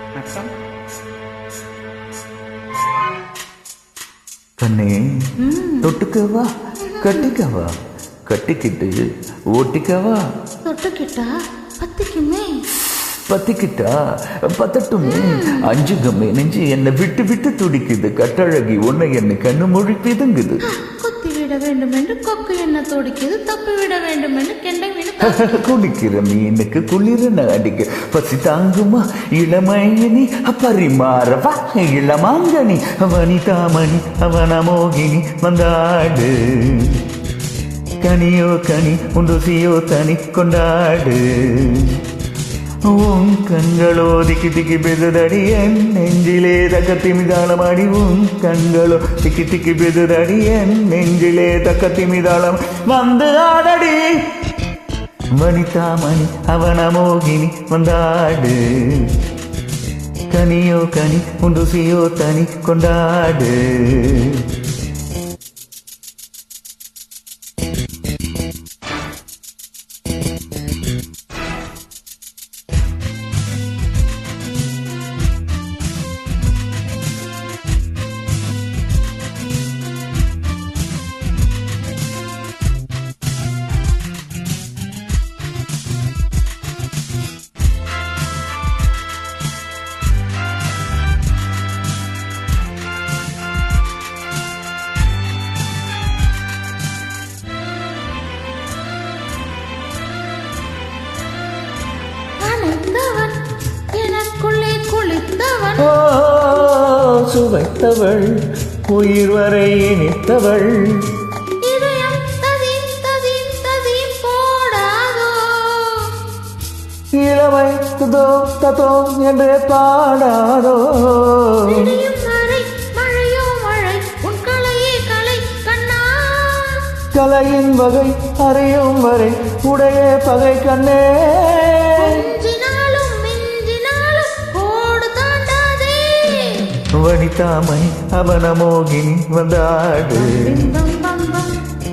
வணக்கம். கண்ணே தொட்டுக்கவா கட்டிக்கவா கட்டிக்கிட்டு ஓட்டிக்கவா தொட்டுக்கிட்டா பத்திக்குமே பத்திக்கிட்டா பத்தட்டுமே அஞ்சுகமே நெஞ்சு என்னை விட்டு விட்டு துடிக்குது கட்டழகி உன்னை என்னை கண்ணு மொழி பிதுங்குது குத்தி விட வேண்டும் என்று கொக்கு என்ன துடிக்குது தப்பி விட வேண்டும் என்று கெண்டை மீன் குடிக்கிற மீனுக்கு குளிர அடிக்க பசி தாங்குமா இளமையனி பரிமாறவா இளமாங்கனி வனிதாமணி அவன மோகினி வந்தாடு கனியோ கனி உண்டுசியோ தனி கொண்டாடு உன் கண்களோ திக்கி திக்கி பெதுதடி என் நெஞ்சிலே தக்கத்தி மிதாளமாடி உன் கண்களோ திக்கி திக்கி பெதுதடி என் நெஞ்சிலே தக்கத்தி மிதாளம் வந்து ஆடடி வனிதாமணி அவன மோகினி வந்தாடு கனியோ கனி உண்டுசியோ தனி கொண்டாடு எனக்குள்ளே குளித்தவன் சுவைத்தவள் உயிர் வரை இனித்தவள் இதயம் ததீம் ததீம் ததீம் போடாதோ இளமை துதோ ததோ என்றே பாடாதோ விடியும் வரை மழையோ மழை உன் கலையே கலை கண்ணா கலையின் வகை அறியும் வரை உடைய பகை கண்ணே வனிதாமணி அவன மோகினி வந்தாடு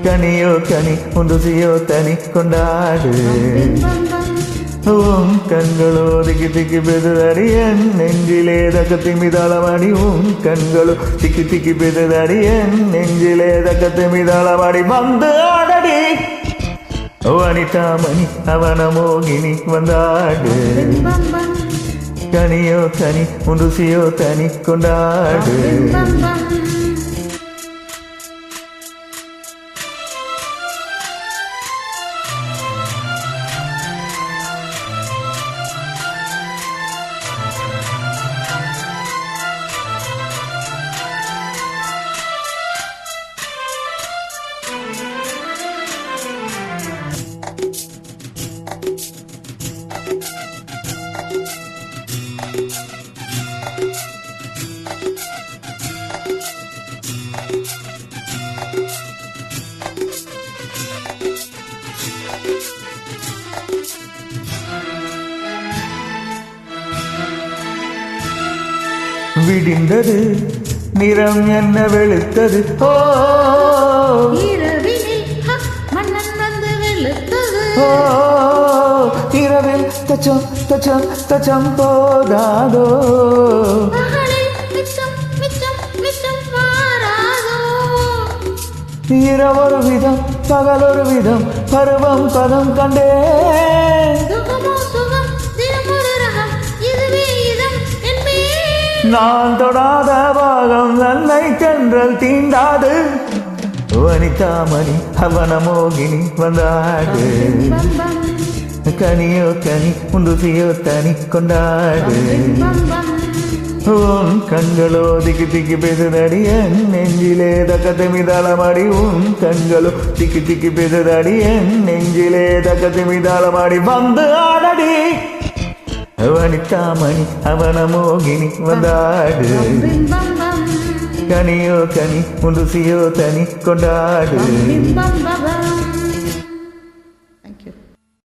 கனியோ கனி உண்டுசியோ தனி கொண்டாடு உன் கண்களோ திக்கி திக்கி பெதுதடி என் நெஞ்சிலே தக்கத்தி மிதாளமாடி உன் கண்களோ திக்கி திக்கி பெதுதடி என் நெஞ்சிலே தக்கத்தி மிதாளமாடி வந்து ஆடடி வனிதாமணி அவன மோகினி வந்தாடு கனியோ கனி உண்டுசியோ தனி கொண்டாடு விடிந்தது நிறம் என்ன வெளுத்தது ஓ இரவினில் மன்னன் வந்து வெளுத்தது ஓ இரவில் தச்சம் தச்சம் தச்சம் போதாதோ பகலில் மிச்சம் மிச்சம் மிச்சம் வாராதோ இரவொரு விதம் பகலொரு விதம் பருவம் பதம் கண்டே சுகமோ சுகம் தினமொரு ரகம் இதுவே இதம் என்பே நான் தொடாத பாகம் நன்மை தென்றல் தீண்டாது வனிதாமணி அவன மோகினி வந்தாடு கனியோ கனி உண்டுசியோ தனி கொண்டாடு உன் கண்களோ திக்கி திக்கி பெதுதடி என் நெஞ்சிலே தக்கத்து மிதாளமாடி உன் கண்களோ திக்கி திக்கி பெதுதடி என் நெஞ்சிலே தக்கத்து மிதாளமாடி வந்து ஆடடி வனிதாமணி அவன மோகினி வந்தாடு கனியோ கனி உண்டுசியோ தனி கொண்டாடு